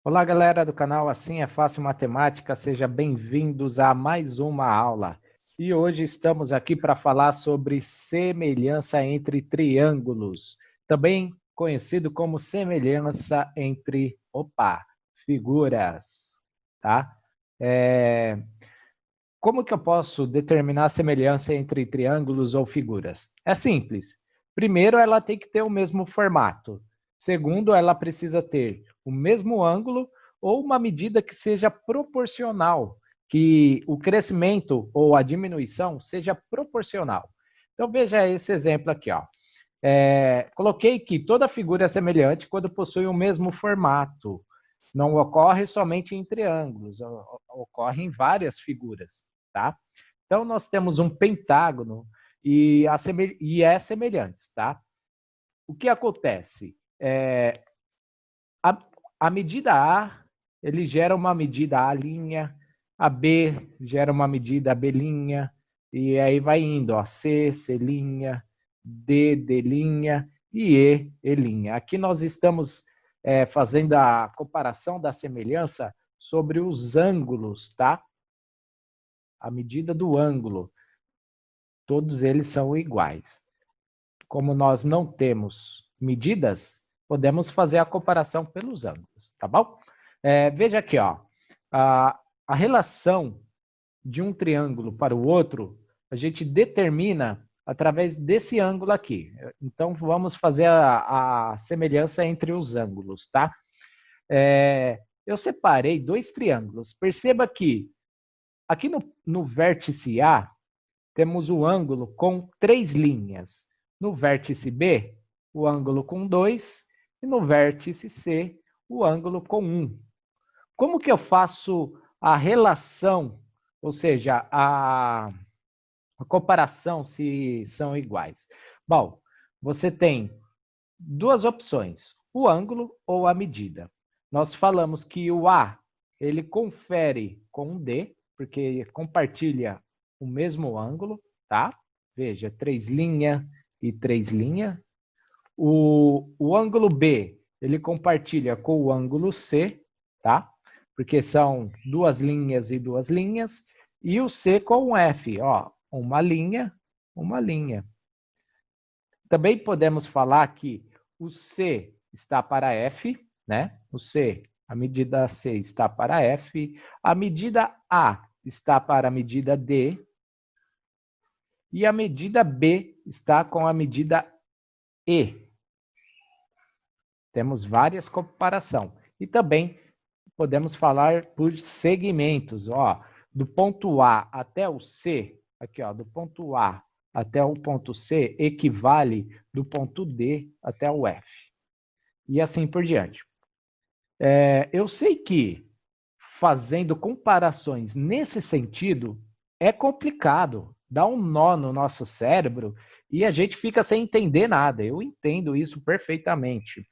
Olá, galera do canal Assim é Fácil Matemática, sejam bem-vindos a mais uma aula. E hoje estamos aqui para falar sobre semelhança entre triângulos, também conhecido como semelhança entre, figuras, tá? Como que eu posso determinar a semelhança entre triângulos ou figuras? É simples. Primeiro, ela tem que ter o mesmo formato. Segundo, ela precisa ter o mesmo ângulo ou uma medida que seja proporcional, que o crescimento ou a diminuição seja proporcional. Então, veja esse exemplo aqui, ó. Coloquei que toda figura é semelhante quando possui o mesmo formato. Não ocorre somente em triângulos, ocorre em várias figuras, tá? Então, nós temos um pentágono e é semelhante, tá? O que acontece? A, a medida A, ele gera uma medida A', a B gera uma medida B', e aí vai indo, ó, C, C', D, D' e E'. Aqui nós estamos fazendo a comparação da semelhança sobre os ângulos, tá? A medida do ângulo. Todos eles são iguais. Como nós não temos medidas, podemos fazer a comparação pelos ângulos, tá bom? Veja aqui, ó, a relação de um triângulo para o outro, a gente determina através desse ângulo aqui. Então, vamos fazer a semelhança entre os ângulos, tá? Eu separei dois triângulos. Perceba que aqui no vértice A, temos o ângulo com 3 linhas. No vértice B, o ângulo com 2. E no vértice C, o ângulo com 1. Como que eu faço a relação, ou seja, a comparação se são iguais? Bom, você tem duas opções, o ângulo ou a medida. Nós falamos que o A, ele confere com o D, porque compartilha o mesmo ângulo, tá? Veja, 3 e 3. O ângulo B, ele compartilha com o ângulo C, tá? Porque são duas linhas e duas linhas. E o C com o F, ó, uma linha. Também podemos falar que o C está para F, né? O C, a medida C está para F, a medida A está para a medida D, e a medida B está com a medida E. Temos várias comparações. E também podemos falar por segmentos, ó, do ponto A até o C, aqui, ó, do ponto A até o ponto C equivale do ponto D até o F. E assim por diante. Eu sei que fazendo comparações nesse sentido é complicado, dá um nó no nosso cérebro e a gente fica sem entender nada. Eu entendo isso perfeitamente.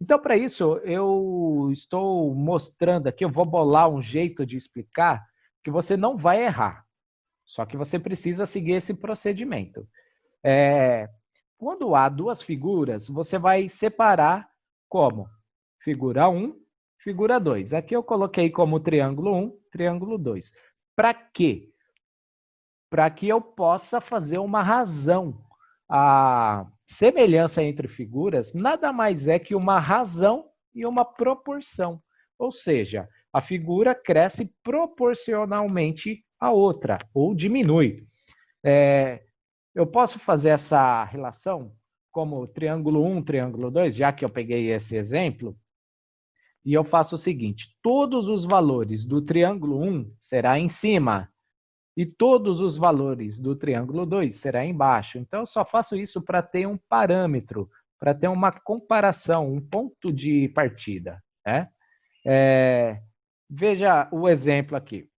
Então, para isso, eu estou mostrando aqui, eu vou bolar um jeito de explicar que você não vai errar. Só que você precisa seguir esse procedimento. Quando há duas figuras, você vai separar como? Figura 1, figura 2. Aqui eu coloquei como triângulo 1, triângulo 2. Para quê? Para que eu possa fazer uma razão. A semelhança entre figuras nada mais é que uma razão e uma proporção. Ou seja, a figura cresce proporcionalmente à outra, ou diminui. Eu posso fazer essa relação como triângulo 1, triângulo 2, já que eu peguei esse exemplo, e eu faço o seguinte, todos os valores do triângulo 1 será em cima, e todos os valores do triângulo 2 será embaixo. Então, eu só faço isso para ter um parâmetro, para ter uma comparação, um ponto de partida, né? Veja o exemplo aqui.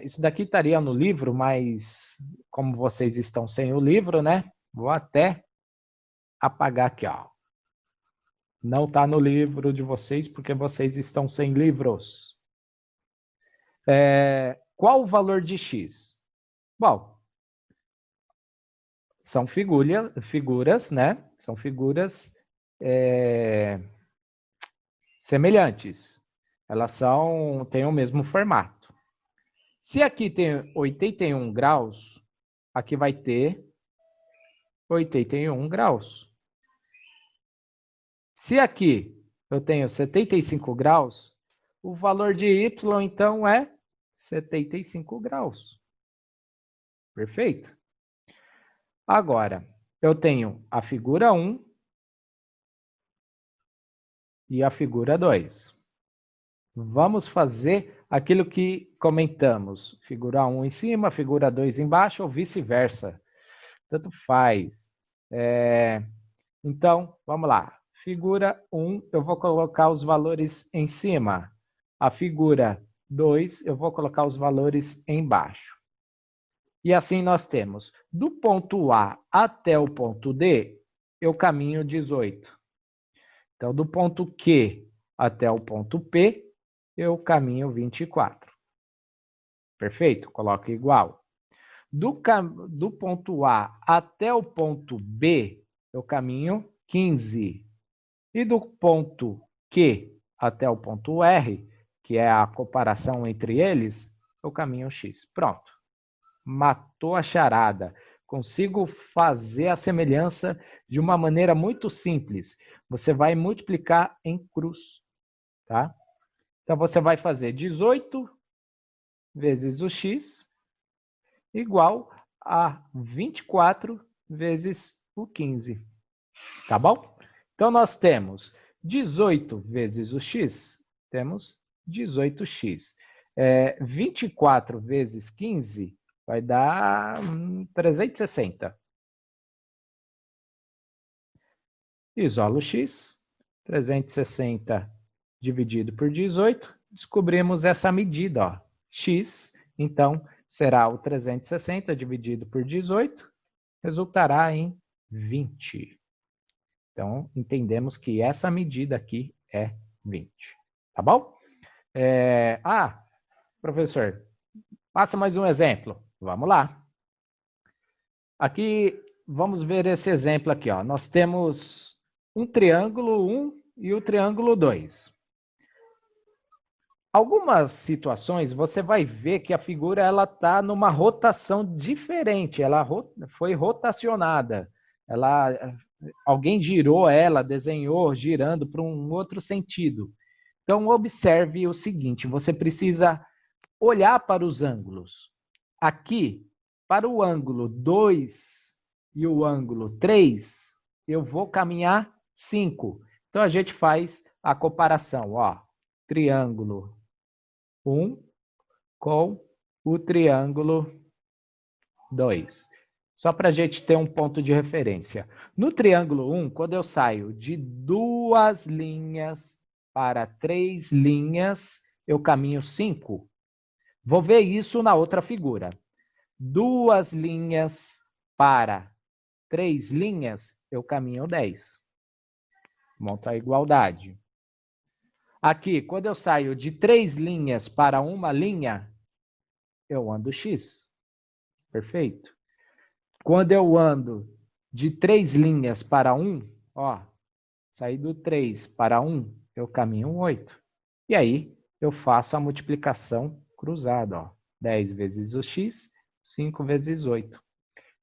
Isso daqui estaria no livro, mas como vocês estão sem o livro, né? Vou até apagar aqui, ó. Não está no livro de vocês porque vocês estão sem livros. Qual o valor de x? Bom, são figuras, né? São figuras semelhantes. Elas têm o mesmo formato. Se aqui tem 81 graus, aqui vai ter 81 graus. Se aqui eu tenho 75 graus, o valor de y, então, é 75 graus. Perfeito? Agora, eu tenho a figura 1 e a figura 2. Vamos fazer aquilo que comentamos. Figura 1 em cima, figura 2 embaixo, ou vice-versa. Tanto faz. Então, vamos lá. Figura 1, eu vou colocar os valores em cima. A figura 2, eu vou colocar os valores embaixo. E assim nós temos, do ponto A até o ponto D, eu caminho 18. Então, do ponto Q até o ponto P, eu caminho 24. Perfeito? Coloco igual. Do ponto A até o ponto B, eu caminho 15. E do ponto Q até o ponto R, que é a comparação entre eles, eu caminho X. Pronto. Matou a charada. Consigo fazer a semelhança de uma maneira muito simples. Você vai multiplicar em cruz, tá? Então, você vai fazer 18 vezes o x igual a 24 vezes o 15. Tá bom? Então, nós temos 18 vezes o x, temos 18x. 24 vezes 15 vai dar 360. Isolo x, 360 dividido por 18, descobrimos essa medida, ó, x, então, será o 360 dividido por 18, resultará em 20. Então, entendemos que essa medida aqui é 20, tá bom? Professor, passa mais um exemplo. Vamos lá. Aqui, vamos ver esse exemplo aqui, ó. Nós temos um triângulo 1 e o triângulo 2. Algumas situações você vai ver que a figura ela está numa rotação diferente, ela foi rotacionada, alguém girou ela, desenhou girando para um outro sentido. Então observe o seguinte, você precisa olhar para os ângulos. Aqui, para o ângulo 2 e o ângulo 3, eu vou caminhar 5. Então a gente faz a comparação, ó, triângulo 1 com o triângulo 2. Só para a gente ter um ponto de referência. No triângulo 1, quando eu saio de 2 linhas para 3 linhas, eu caminho 5. Vou ver isso na outra figura. 2 linhas para 3 linhas, eu caminho 10. Monto a igualdade. Aqui, quando eu saio de 3 linhas para uma linha, eu ando X. Perfeito? Quando eu ando de 3 linhas para 1, ó, saí do 3 para 1, eu caminho 8. E aí, eu faço a multiplicação cruzada, ó. 10 vezes o X, 5 vezes 8.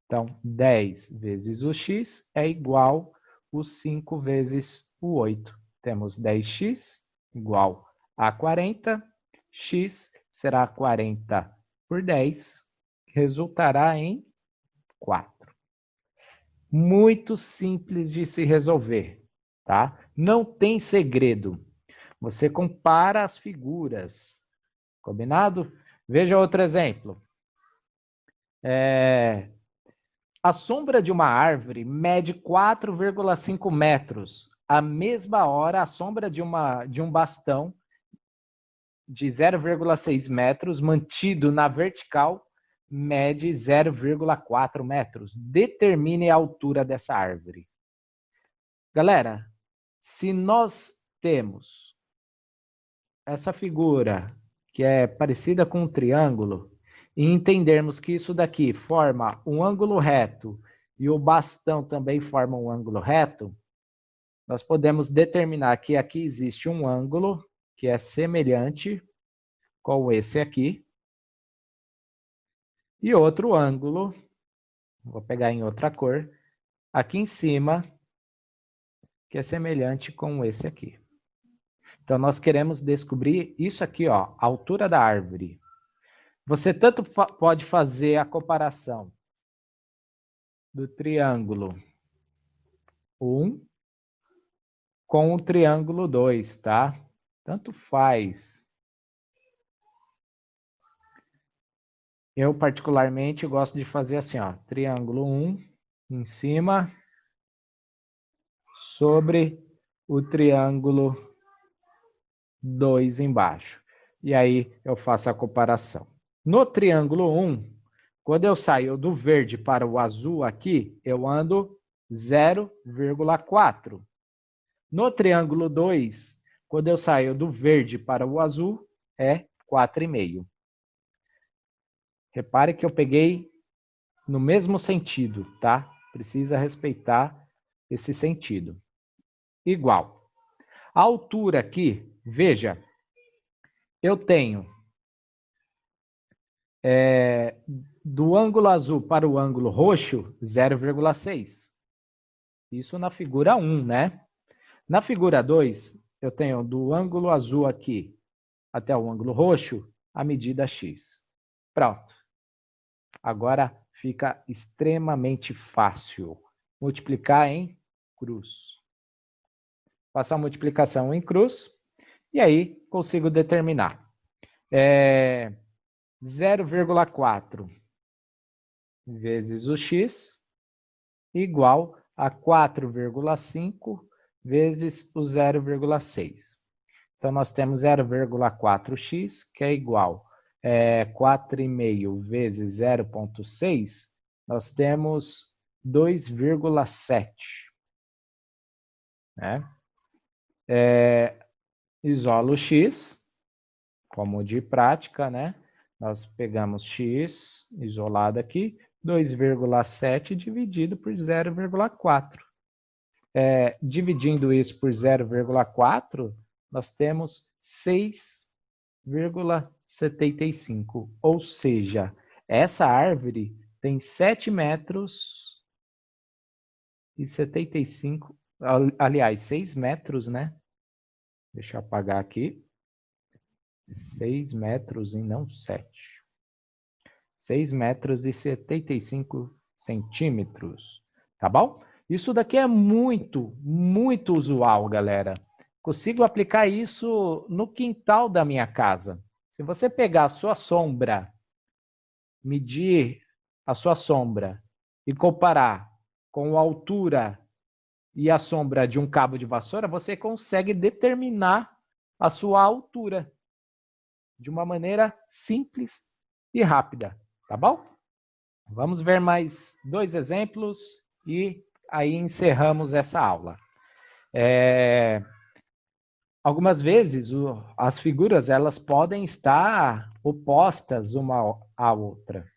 Então, 10 vezes o X é igual a 5 vezes o 8. Temos 10x igual a 40, x será 40 por 10, resultará em 4. Muito simples de se resolver, tá? Não tem segredo. Você compara as figuras, combinado? Veja outro exemplo. A sombra de uma árvore mede 4,5 metros. A mesma hora, a sombra de um bastão de 0,6 metros, mantido na vertical, mede 0,4 metros. Determine a altura dessa árvore. Galera, se nós temos essa figura, que é parecida com um triângulo, e entendermos que isso daqui forma um ângulo reto e o bastão também forma um ângulo reto, nós podemos determinar que aqui existe um ângulo que é semelhante com esse aqui. E outro ângulo, vou pegar em outra cor, aqui em cima, que é semelhante com esse aqui. Então, nós queremos descobrir isso aqui, ó, a altura da árvore. Você tanto pode fazer a comparação do triângulo 1 com o triângulo 2, tá? Tanto faz. Eu, particularmente, gosto de fazer assim, ó, triângulo 1 em cima sobre o triângulo 2 embaixo. E aí eu faço a comparação. No triângulo 1, quando eu saio do verde para o azul aqui, eu ando 0,4. No triângulo 2, quando eu saio do verde para o azul, é 4,5. Repare que eu peguei no mesmo sentido, tá? Precisa respeitar esse sentido. Igual. A altura aqui, veja, eu tenho do ângulo azul para o ângulo roxo, 0,6. Isso na figura 1, né? Na figura 2, eu tenho do ângulo azul aqui até o ângulo roxo, a medida x. Pronto. Agora fica extremamente fácil. Multiplicar em cruz. Passar a multiplicação em cruz e aí consigo determinar. 0,4 vezes o x igual a 4,5 vezes o 0,6. Então, nós temos 0,4x, que é igual a 4,5 vezes 0,6, nós temos 2,7. Né? Isolo o x, como de prática, né? Nós pegamos x isolado aqui, 2,7 dividido por 0,4. Dividindo isso por 0,4, nós temos 6,75. Ou seja, essa árvore tem 7 metros e 75, aliás, 6 metros, né? Deixa eu apagar aqui. 6 metros e não 7. 6 metros e 75 centímetros. Tá bom? Isso daqui é muito, muito usual, galera. Consigo aplicar isso no quintal da minha casa. Se você pegar a sua sombra, medir a sua sombra e comparar com a altura e a sombra de um cabo de vassoura, você consegue determinar a sua altura de uma maneira simples e rápida, tá bom? Vamos ver mais 2 exemplos e aí encerramos essa aula. Algumas vezes as figuras elas podem estar opostas uma à outra.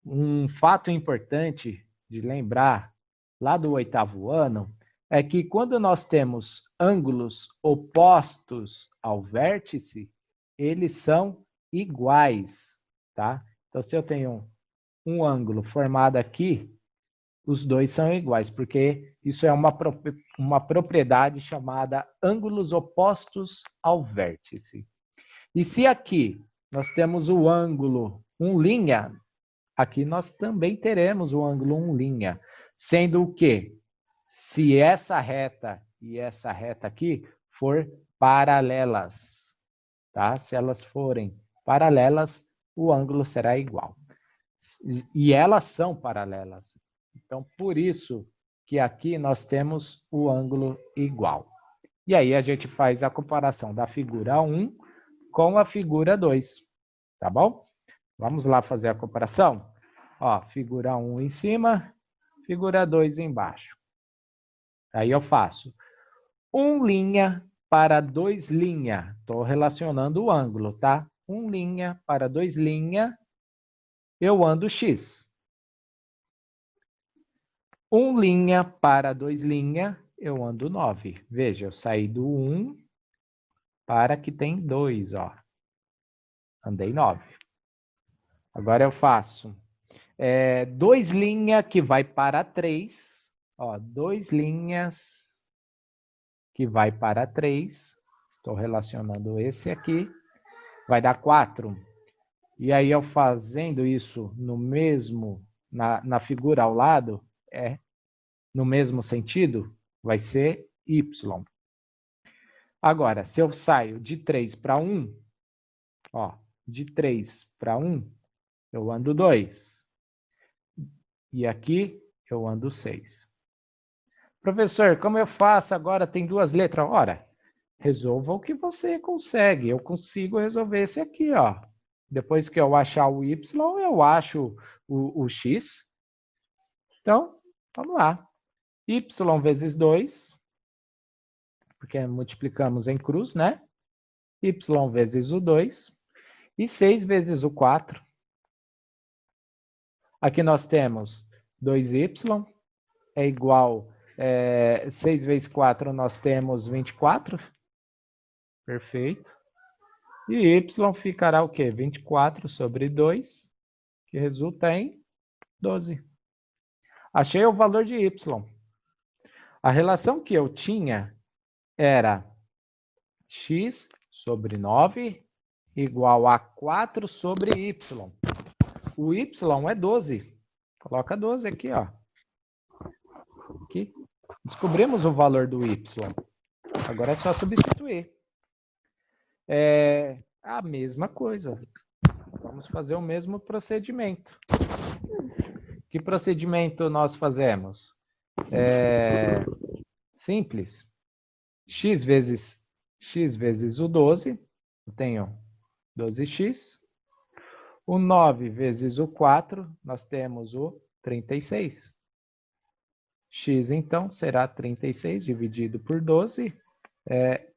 Um fato importante de lembrar lá do 8º ano é que quando nós temos ângulos opostos ao vértice, eles são iguais, tá? Então, se eu tenho um ângulo formado aqui, os dois são iguais, porque isso é uma propriedade chamada ângulos opostos ao vértice. E se aqui nós temos o ângulo 1', aqui nós também teremos o ângulo 1', sendo que se essa reta e essa reta aqui for paralelas, tá? Se elas forem paralelas, o ângulo será igual. E elas são paralelas. Então, por isso que aqui nós temos o ângulo igual. E aí a gente faz a comparação da figura 1 com a figura 2, tá bom? Vamos lá fazer a comparação? Ó, figura 1 em cima, figura 2 embaixo. Aí eu faço 1' para 2'. Estou relacionando o ângulo, tá? 1' para 2', eu ando x. 1' para 2', eu ando 9. Veja, eu saí do 1 para que tem 2, ó. Andei 9. Agora eu faço 2 linhas que vai para 3. Ó, 2 linhas que vai para 3. Estou relacionando esse aqui. Vai dar 4. E aí, eu fazendo isso no mesmo, na figura ao lado, no mesmo sentido, vai ser Y. Agora, se eu saio de 3 para 1, ó, de 3 para 1, eu ando 2. E aqui, eu ando 6. Professor, como eu faço agora? Tem 2 letras. Ora, resolva o que você consegue. Eu consigo resolver esse aqui, ó. Depois que eu achar o Y, eu acho o X. Então, vamos lá. Y vezes 2, porque multiplicamos em cruz, né? Y vezes o 2. E 6 vezes o 4. Aqui nós temos 2y é igual... 6 vezes 4, nós temos 24. Perfeito. E y ficará o quê? 24 sobre 2, que resulta em 12. Achei o valor de y. A relação que eu tinha era x sobre 9 igual a 4 sobre y. O y é 12. Coloca 12 aqui, ó. Aqui. Descobrimos o valor do y. Agora é só substituir. É a mesma coisa. Vamos fazer o mesmo procedimento. Que procedimento nós fazemos? Simples. X vezes o 12. Eu tenho 12x. O 9 vezes o 4, nós temos o 36. X, então, será 36 dividido por 12,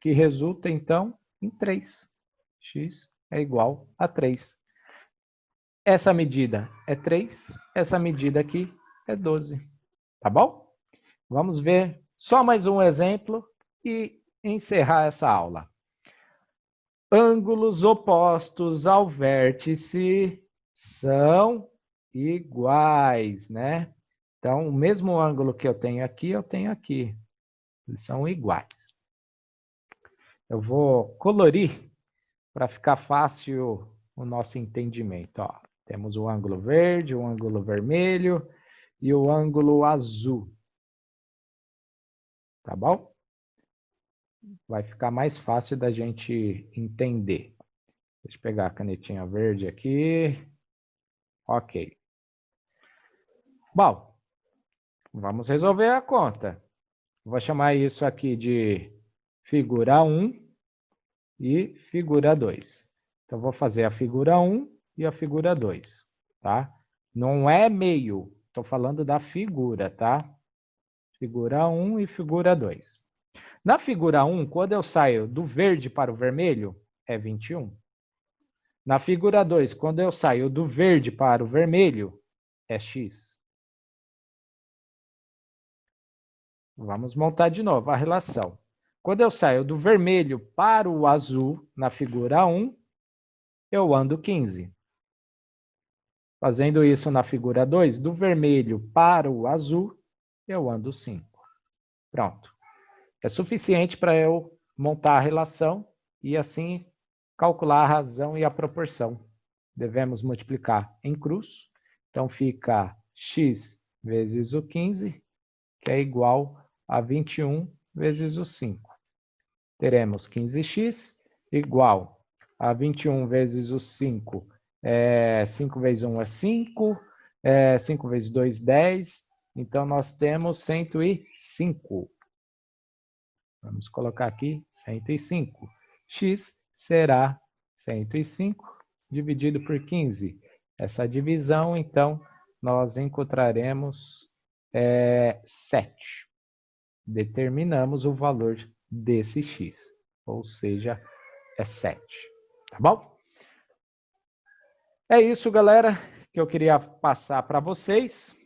que resulta, então, em 3. X é igual a 3. Essa medida é 3, essa medida aqui é 12. Tá bom? Vamos ver só mais um exemplo e encerrar essa aula. Ângulos opostos ao vértice são iguais, né? Então, o mesmo ângulo que eu tenho aqui. Eles são iguais. Eu vou colorir para ficar fácil o nosso entendimento. Ó, temos o ângulo verde, o ângulo vermelho e o ângulo azul. Tá bom? Vai ficar mais fácil da gente entender. Deixa eu pegar a canetinha verde aqui. Ok. Bom, vamos resolver a conta. Vou chamar isso aqui de figura 1 e figura 2. Então, vou fazer a figura 1 e a figura 2, tá? Não é meio, estou falando da figura, tá? Figura 1 e figura 2. Na figura 1, quando eu saio do verde para o vermelho, é 21. Na figura 2, quando eu saio do verde para o vermelho, é x. Vamos montar de novo a relação. Quando eu saio do vermelho para o azul, na figura 1, eu ando 15. Fazendo isso na figura 2, do vermelho para o azul, eu ando 5. Pronto. É suficiente para eu montar a relação e assim calcular a razão e a proporção. Devemos multiplicar em cruz. Então, fica x vezes o 15, que é igual a 21 vezes o 5. Teremos 15x igual a 21 vezes o 5. 5 vezes 1 é 5. 5 vezes 2, 10. Então, nós temos 105. Vamos colocar aqui 105. X será 105 dividido por 15. Essa divisão, então, nós encontraremos 7. Determinamos o valor desse x, ou seja, é 7. Tá bom? É isso, galera, que eu queria passar para vocês.